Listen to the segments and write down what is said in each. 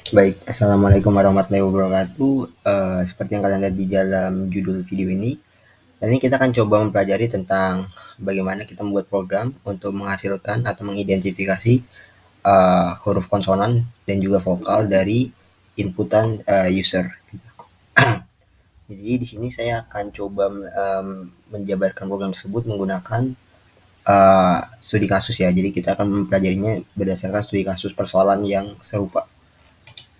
Baik, assalamualaikum warahmatullahi wabarakatuh. Seperti yang kalian lihat di dalam judul video ini, dan ini kita akan coba mempelajari tentang bagaimana kita membuat program untuk menghasilkan atau mengidentifikasi huruf konsonan dan juga vokal dari inputan user. Jadi di sini saya akan coba menjabarkan program tersebut menggunakan studi kasus ya. Jadi kita akan mempelajarinya berdasarkan studi kasus persoalan yang serupa.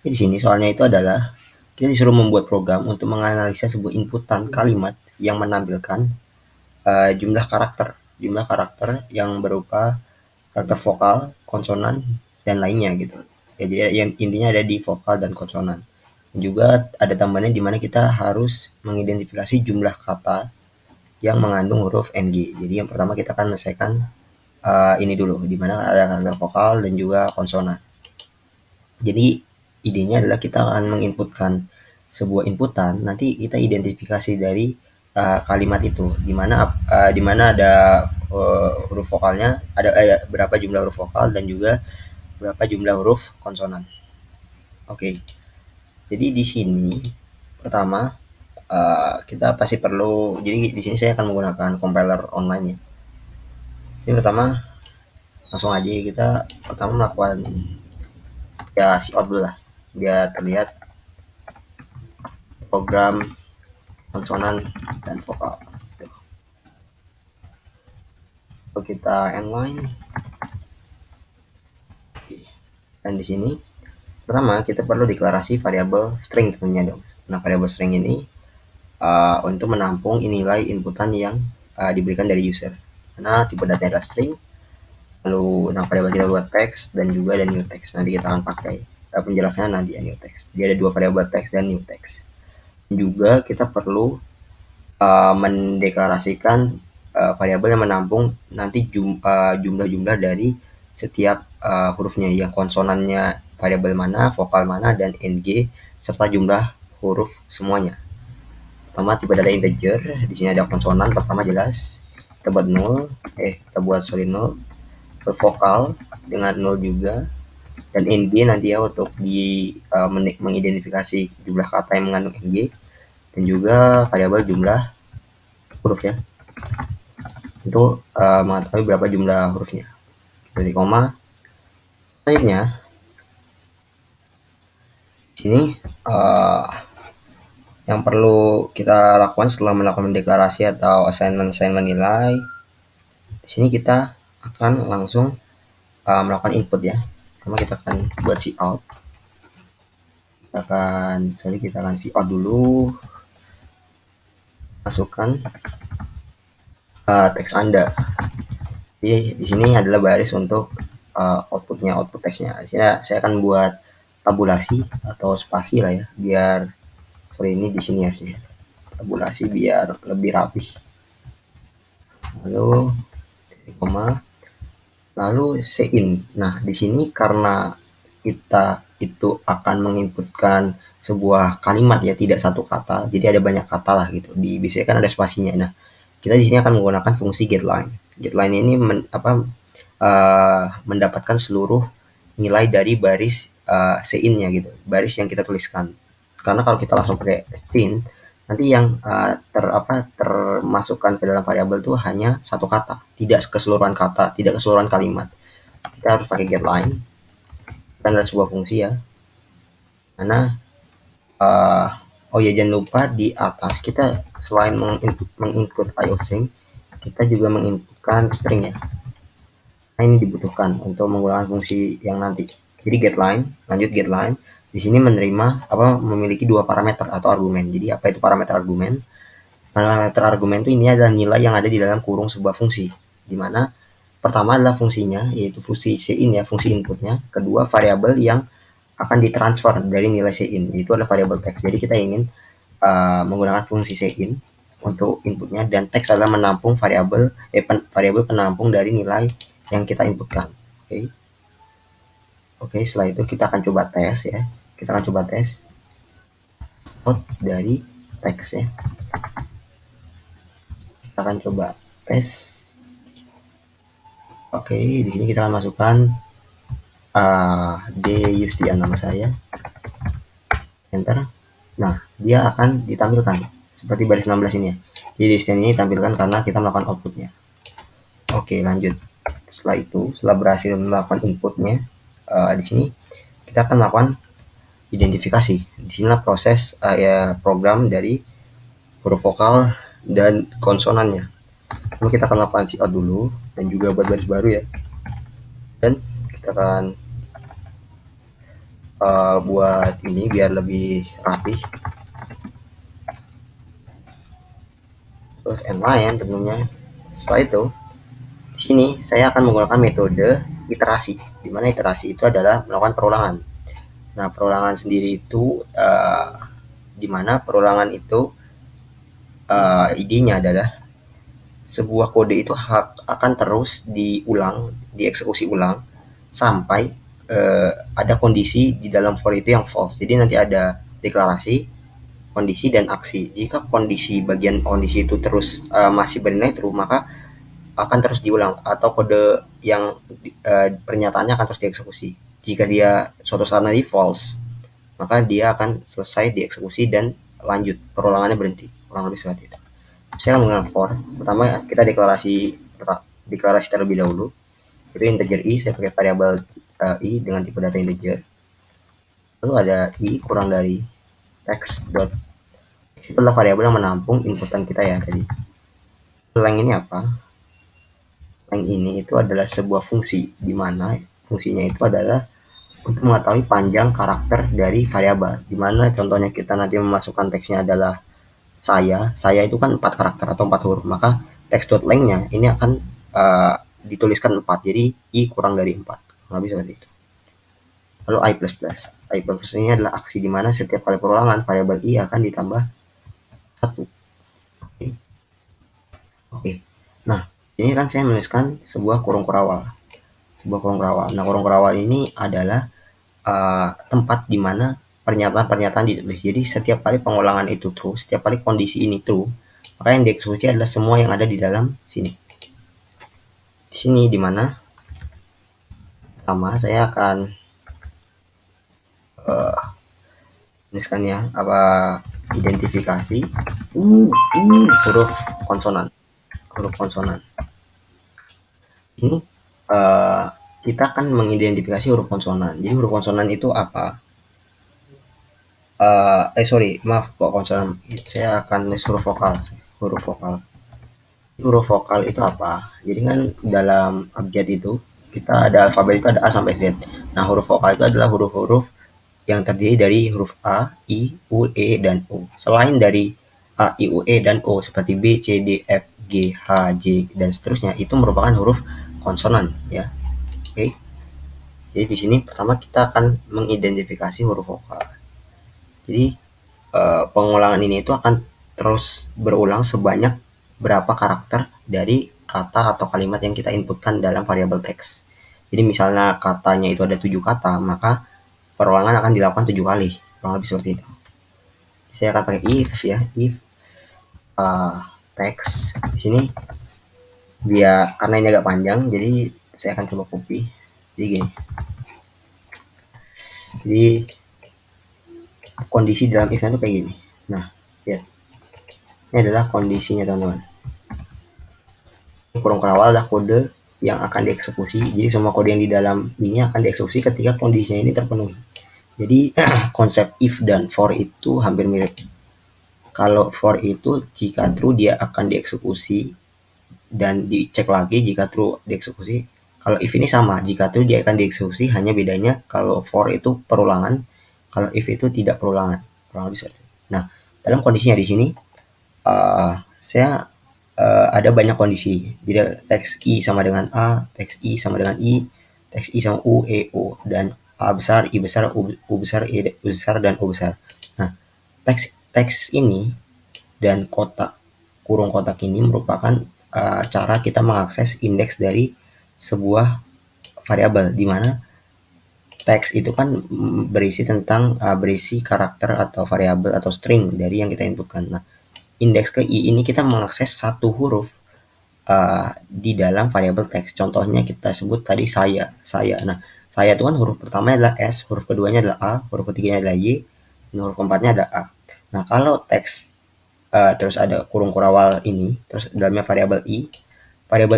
Jadi di sini soalnya itu adalah kita disuruh membuat program untuk menganalisa sebuah inputan kalimat yang menampilkan jumlah karakter yang berupa karakter vokal, konsonan, dan lainnya gitu. Ya, jadi yang intinya ada di vokal dan konsonan. Juga ada tambahannya di mana kita harus mengidentifikasi jumlah kata yang mengandung huruf NG. Jadi yang pertama kita akan menyelesaikan ini dulu, di mana ada karakter vokal dan juga konsonan. Jadi idenya adalah kita akan menginputkan sebuah inputan, nanti kita identifikasi dari kalimat itu, di mana ada huruf vokalnya, ada berapa jumlah huruf vokal dan juga berapa jumlah huruf konsonan. Oke, jadi di sini pertama kita pasti perlu. Jadi di sini saya akan menggunakan compiler online ya. Ini pertama langsung aja kita pertama melakukan ya cout dulu lah biar terlihat program konsonan dan vokal. Lalu kita inline. Dan di sini pertama kita perlu deklarasi variabel string tentunya dong. Nah, variabel string ini untuk menampung nilai inputan yang diberikan dari user. Karena tipe data adalah string, lalu variabel kita buat text dan juga ada new text. Nanti kita akan pakai penjelasannya nanti ya new text. Jadi ada dua variabel text dan new text. Juga kita perlu mendeklarasikan variabel yang menampung nanti jumlah-jumlah dari setiap hurufnya, yang konsonannya variabel mana, vokal mana, dan ng serta jumlah huruf semuanya. Pertama tipe data integer, di sini ada konsonan pertama jelas, kita buat 0, vokal dengan 0 juga, dan ng nanti ya untuk mengidentifikasi jumlah kata yang mengandung ng, dan juga variabel jumlah huruf ya, untuk mengetahui berapa jumlah hurufnya. Jadi koma. Selanjutnya sini yang perlu kita lakukan setelah melakukan deklarasi atau assignment nilai, di sini kita akan langsung melakukan input ya. Pertama kita akan buat cout. Kita akan cout dulu, masukkan teks Anda. Jadi di sini adalah baris untuk output teksnya. Di sini saya akan buat tabulasi atau spasi lah ya, biar ini di sini harusnya tabulasi biar lebih rapi. Lalu koma, lalu sein. Nah di sini karena kita itu akan menginputkan sebuah kalimat ya, tidak satu kata, jadi ada banyak kata lah gitu. Biasanya kan ada spasinya. Nah kita di sini akan menggunakan fungsi getLine. GetLine ini mendapatkan seluruh nilai dari baris sein-nya gitu, baris yang kita tuliskan. Karena kalau kita langsung pakai sin, nanti yang termasukkan ke dalam variabel itu hanya satu kata, tidak keseluruhan kata, tidak keseluruhan kalimat. Kita harus pakai getLine, dan ada sebuah fungsi ya. Karena oh ya, jangan lupa di atas kita selain menginput iostring, kita juga menginputkan string ya. Nah ini dibutuhkan untuk menggunakan fungsi yang nanti. Jadi getLine, lanjut getLine. Di sini memiliki dua parameter atau argumen. Jadi apa itu parameter argumen? Parameter argumen itu ini adalah nilai yang ada di dalam kurung sebuah fungsi. Di mana pertama adalah fungsinya, yaitu fungsi sein ya, fungsi inputnya. Kedua variabel yang akan ditransfer dari nilai sein, itu adalah variabel text. Jadi kita ingin menggunakan fungsi sein untuk inputnya, dan teks adalah menampung variabel penampung dari nilai yang kita inputkan. Oke, setelah itu kita akan coba tes ya. Kita akan coba tes out dari teks ya. Kita akan coba tes. Oke, di sini kita akan masukkan D Yustian nama saya. enter. Nah, dia akan ditampilkan seperti baris 16 ini ya. Jadi di sini ditampilkan karena kita melakukan outputnya. Oke, lanjut. Setelah itu, setelah berhasil melakukan inputnya, di sini kita akan melakukan identifikasi. Di sinilah proses ya program dari huruf vokal dan konsonannya. Lalu kita akan lakukan out dulu dan juga buat baris baru ya. Dan kita akan buat ini biar lebih rapi. Terus and line tentunya. Setelah itu, di sini saya akan menggunakan metode iterasi, di mana iterasi itu adalah melakukan perulangan. Nah, perulangan sendiri itu di mana perulangan itu idenya adalah sebuah kode itu akan terus diulang, dieksekusi ulang sampai ada kondisi di dalam for itu yang false. Jadi nanti ada deklarasi, kondisi dan aksi. Jika bagian kondisi itu terus masih bernilai true, maka akan terus diulang atau kode yang pernyataannya akan terus dieksekusi. Jika dia suatu saat nanti false, maka dia akan selesai dieksekusi dan lanjut, perulangannya berhenti. Kurang lebih seperti itu. Saya akan menggunakan for. Pertama kita deklarasi terlebih dahulu. Itu integer i, saya pakai variabel i dengan tipe data integer. Lalu ada i kurang dari text dot. Itu adalah variabel yang menampung inputan kita ya tadi. Length ini apa? Length ini itu adalah sebuah fungsi, di mana fungsinya itu adalah untuk mengetahui panjang karakter dari variabel. Di mana contohnya kita nanti memasukkan teksnya adalah saya itu kan 4 karakter atau 4 huruf, maka text.length-nya ini akan dituliskan 4, jadi i kurang dari 4, lebih seperti itu. Lalu i++. I++ ini adalah aksi di mana setiap kali perulangan variabel i akan ditambah 1. Oke. Nah, ini kan saya menuliskan sebuah kurung kurawal. Nah, kurung kurawal ini adalah tempat di mana pernyataan-pernyataan ditulis. Jadi setiap kali pengulangan itu true, setiap kali kondisi ini true, maka yang dieksekusi adalah semua yang ada di dalam sini. Di sini di mana pertama saya akan tuliskannya apa identifikasi huruf konsonan. Ini kita akan mengidentifikasi huruf konsonan. Jadi huruf konsonan itu apa? Maaf kok konsonan. Saya akan tulis huruf vokal. Huruf vokal itu apa? Jadi kan dalam abjad itu kita ada alfabet itu ada A sampai Z. Nah, huruf vokal itu adalah huruf-huruf yang terdiri dari huruf A, I, U, E, dan O. Selain dari A, I, U, E, dan O seperti B, C, D, F, G, H, J, dan seterusnya itu merupakan huruf konsonan ya. Oke. Jadi di sini pertama kita akan mengidentifikasi huruf vokal. Jadi pengulangan ini itu akan terus berulang sebanyak berapa karakter dari kata atau kalimat yang kita inputkan dalam variabel teks. Jadi misalnya katanya itu ada 7 kata, maka perulangan akan dilakukan 7 kali, kurang lebih seperti itu. Saya akan pakai if ya, if text. Di sini biar karena ini agak panjang, jadi saya akan coba copy. Jadi gini. Jadi kondisi dalam if-nya itu kayak gini. Nah, lihat. Ini adalah kondisinya teman-teman. Kurung kurawal adalah kode yang akan dieksekusi. Jadi semua kode yang di dalam ini akan dieksekusi ketika kondisinya ini terpenuhi. Jadi konsep if dan for itu hampir mirip. Kalau for itu jika true dia akan dieksekusi dan dicek lagi jika true dieksekusi. Kalau if ini sama, jika true dia akan dieksekusi, hanya bedanya kalau for itu perulangan, kalau if itu tidak perulangan. Kurang lebih seperti itu. Nah, dalam kondisinya di sini saya ada banyak kondisi. Jadi teks I sama dengan A, teks I sama dengan I, teks I sama U, E, O, dan A besar, I besar, U besar, E besar, dan O besar. Nah, teks ini dan kurung kotak ini merupakan cara kita mengakses indeks dari sebuah variabel, di mana teks itu kan berisi tentang berisi karakter atau variabel atau string dari yang kita inputkan. Nah, indeks ke i ini kita mengakses satu huruf di dalam variabel teks. Contohnya kita sebut tadi saya. Nah, saya itu kan huruf pertamanya adalah S, huruf keduanya adalah A, huruf ketiganya adalah Y, huruf keempatnya ada A. Nah, kalau teks terus ada kurung kurawal ini, terus dalamnya variabel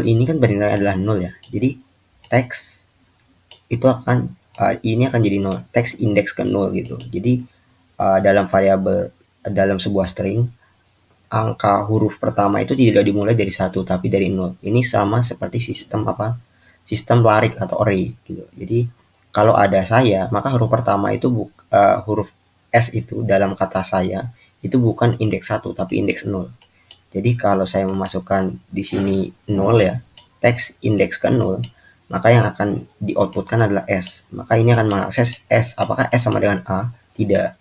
ini kan bernilai adalah 0 ya. Jadi teks itu akan ini akan jadi 0, teks indeks ke 0 gitu. Jadi dalam variabel dalam sebuah string, angka huruf pertama itu tidak dimulai dari 1 tapi dari 0. Ini sama seperti sistem apa? Sistem larik atau array gitu. Jadi kalau ada saya, maka huruf pertama itu huruf S itu dalam kata saya itu bukan indeks 1 tapi indeks 0. Jadi kalau saya memasukkan di sini 0 ya, teks indeks ke 0, maka yang akan di-outputkan adalah S. Maka ini akan mengakses S. Apakah S sama dengan A? Tidak.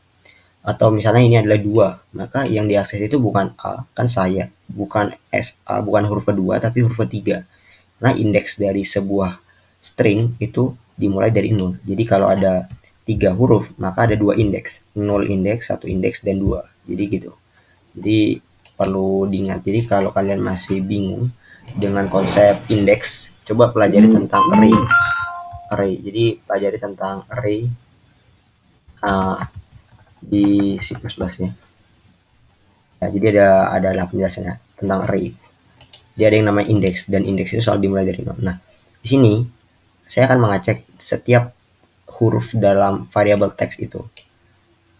Atau misalnya ini adalah 2, maka yang diakses itu bukan A, kan saya. Bukan SA, bukan huruf kedua, tapi huruf ketiga. Karena indeks dari sebuah string itu dimulai dari 0. Jadi kalau ada 3 huruf, maka ada 2 indeks. 0 indeks, 1 indeks, dan 2. Jadi gitu. Jadi perlu diingat. Jadi kalau kalian masih bingung dengan konsep indeks, coba pelajari tentang array. Jadi pelajari tentang array di C++ nya. Ya, jadi ada penjelasannya tentang array. Dia ada yang namanya indeks dan indeks itu selalu dimulai dari 0. Nah, di sini saya akan mengecek setiap huruf dalam variabel teks itu.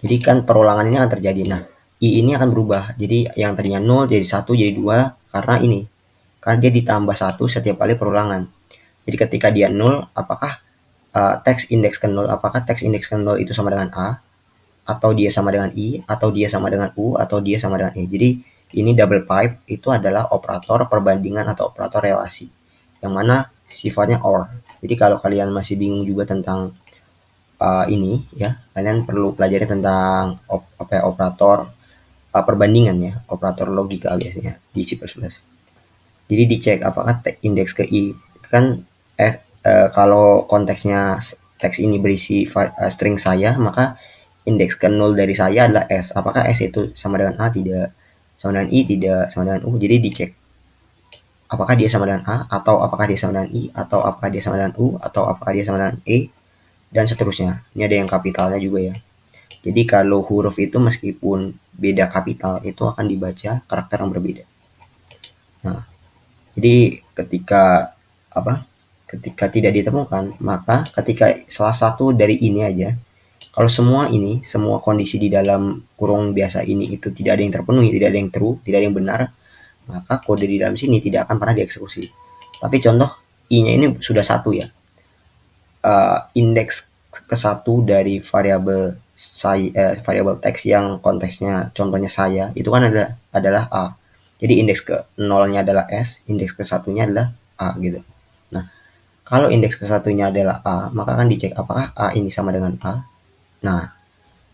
Jadi kan perulangan ini akan terjadi. Nah, I ini akan berubah. Jadi yang tadinya 0 jadi 1 jadi 2 karena ini. Karena dia ditambah 1 setiap kali perulangan. Jadi ketika dia 0, apakah teks indeks ke 0, apakah teks indeks ke 0 itu sama dengan A, atau dia sama dengan I, atau dia sama dengan U, atau dia sama dengan E. Jadi ini double pipe itu adalah operator perbandingan atau operator relasi. Yang mana sifatnya OR. Jadi kalau kalian masih bingung juga tentang ini ya, kalian perlu pelajari tentang operator perbandingan ya, operator logika biasanya di C++. Jadi dicek apakah indeks ke I kan kalau konteksnya teks ini berisi string saya, maka indeks ke 0 dari saya adalah S. Apakah S itu sama dengan A? Tidak. Sama dengan I? Tidak. Sama dengan U? Jadi dicek apakah dia sama dengan A, atau apakah dia sama dengan I, atau apakah dia sama dengan U, atau apakah dia sama dengan E, dan seterusnya. Ini ada yang kapitalnya juga ya. Jadi kalau huruf itu meskipun beda kapital, itu akan dibaca karakter yang berbeda. Nah, jadi ketika tidak ditemukan, maka ketika salah satu dari ini aja, kalau semua kondisi di dalam kurung biasa ini itu tidak ada yang terpenuhi, tidak ada yang true, tidak ada yang benar, maka kode di dalam sini tidak akan pernah dieksekusi. Tapi contoh I-nya ini sudah 1 ya. Indeks ke 1 dari variabel teks yang konteksnya contohnya saya, itu kan adalah A. Jadi indeks ke 0-nya adalah S, indeks ke 1-nya adalah A gitu. Nah, kalau indeks ke 1-nya adalah A, maka akan dicek apakah A ini sama dengan A. Nah,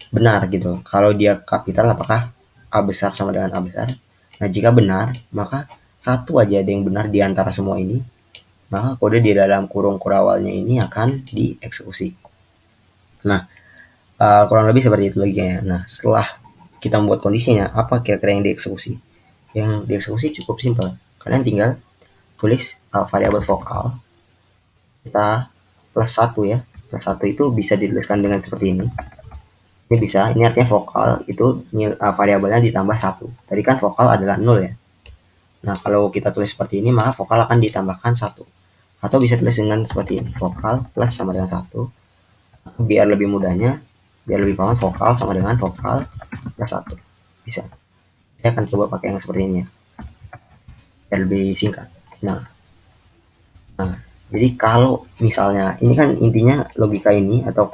benar gitu. Kalau dia kapital, apakah A besar sama dengan A besar? Nah, jika benar, maka satu aja ada yang benar di antara semua ini, maka kode di dalam kurung kurawalnya ini akan dieksekusi. Nah, kurang lebih seperti itu lagi ya. Nah, setelah kita membuat kondisinya, apa kira-kira yang dieksekusi? Yang dieksekusi cukup simpel. Kalian tinggal tulis variabel vokal kita plus 1 ya. Plus 1 itu bisa dituliskan dengan seperti ini. Ini bisa, ini artinya vokal itu variabelnya ditambah 1. Tadi kan vokal adalah 0 ya. Nah, kalau kita tulis seperti ini, maka vokal akan ditambahkan 1. Atau bisa tulis dengan seperti ini, vokal plus sama dengan 1. Biar lebih mudahnya, biar lebih paham, vokal sama dengan vokal plus 1. Bisa. Saya akan coba pakai yang seperti ini ya. Biar lebih singkat. Nah, jadi kalau misalnya, ini kan intinya logika ini atau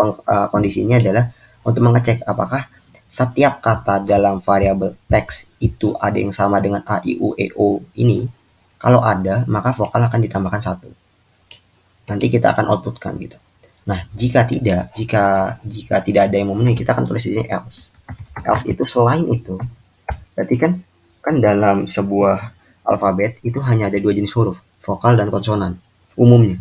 kondisinya adalah untuk mengecek apakah setiap kata dalam variabel teks itu ada yang sama dengan A, I, U, E, O ini. Kalau ada, maka vokal akan ditambahkan 1. Nanti kita akan outputkan gitu. Nah, jika tidak ada yang memenuhi, kita akan tulis di sini else. Else itu selain itu, berarti kan dalam sebuah alfabet itu hanya ada 2 jenis huruf, vokal dan konsonan umumnya.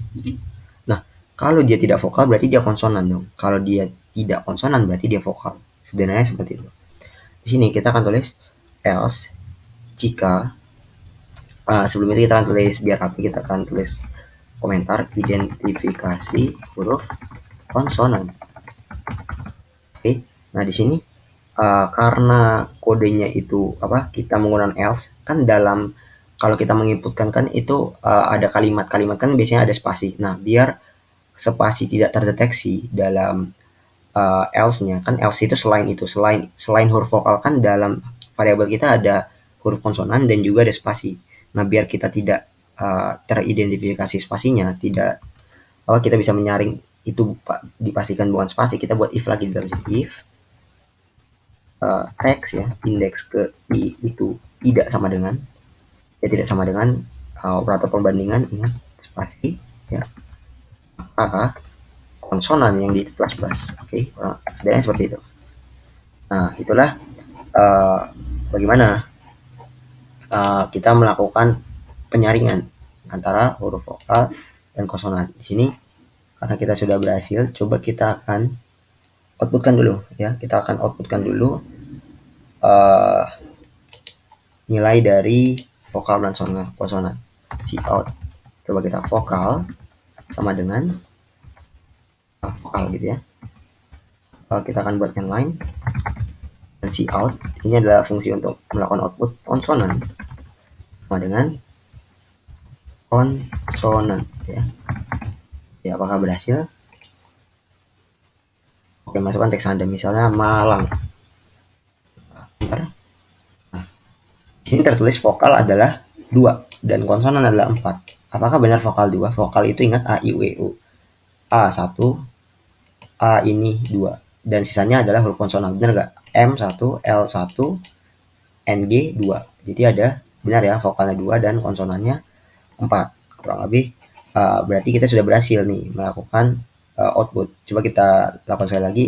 Nah, kalau dia tidak vokal berarti dia konsonan dong. Kalau dia tidak konsonan berarti dia vokal. Sederhananya seperti itu. Di sini kita akan tulis else jika sebelum itu kita akan tulis biar rapi, kita akan tulis komentar identifikasi huruf konsonan. Oke. Nah, di sini Karena kodenya itu apa, kita menggunakan else, kan dalam kalau kita menginputkan kan itu, ada kalimat-kalimat kan biasanya ada spasi. Nah, biar spasi tidak terdeteksi dalam, else-nya, kan else itu selain itu, selain selain huruf vokal kan dalam variabel kita ada huruf konsonan dan juga ada spasi. Nah, biar kita tidak, teridentifikasi spasinya, tidak apa, kita bisa menyaring itu dipastikan bukan spasi, kita buat if lagi di dalam if, text ya, indeks ke I itu tidak sama dengan, ya tidak sama dengan, operator perbandingan, ingat spasi ya, maka konsonan yang di plus plus. Oke, sebenarnya seperti itu. Nah, itulah, uh, bagaimana, kita melakukan penyaringan antara huruf vokal dan konsonan. Di sini karena kita sudah berhasil, coba kita akan outputkan dulu ya. Kita akan outputkan dulu, uh, nilai dari vokal dan konsonan. Cout. Coba kita vokal sama dengan, vokal gitu ya. Kita akan buat yang lain. Dan cout ini adalah fungsi untuk melakukan output konsonan sama dengan konsonan ya. Ya, apakah berhasil? Oke, masukkan teks Anda misalnya Malang. Bentar. Nah, di sini tertulis vokal adalah 2 dan konsonan adalah 4. Apakah benar vokal 2? Vokal itu ingat A, I, U, E, U. A 1, A ini 2. Dan sisanya adalah huruf konsonan. Benar nggak? M 1, L 1, NG 2. Jadi ada, benar ya, vokalnya 2 dan konsonannya 4. Kurang lebih, berarti kita sudah berhasil nih melakukan, output. Coba kita lakukan sekali lagi.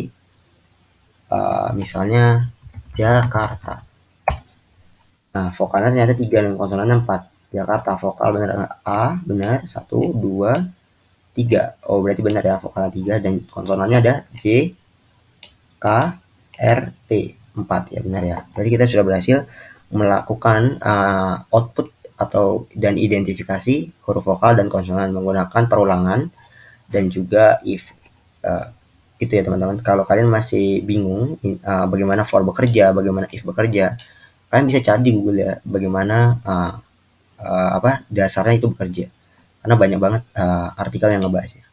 Misalnya Jakarta. Nah, vokalnya ternyata 3 dan konsonannya 4. Jakarta, vokal benar A, benar, 1, 2, 3. Oh, berarti benar ya, vokalnya 3 dan konsonannya ada J, K, R, T, 4 ya, benar ya. Berarti kita sudah berhasil melakukan, output atau dan identifikasi huruf vokal dan konsonan menggunakan perulangan dan juga if. Itu ya teman-teman. Kalau kalian masih bingung, bagaimana for bekerja, bagaimana if bekerja, kalian bisa cari di Google ya, bagaimana, apa, dasarnya itu bekerja. Karena banyak banget, artikel yang ngebahasnya.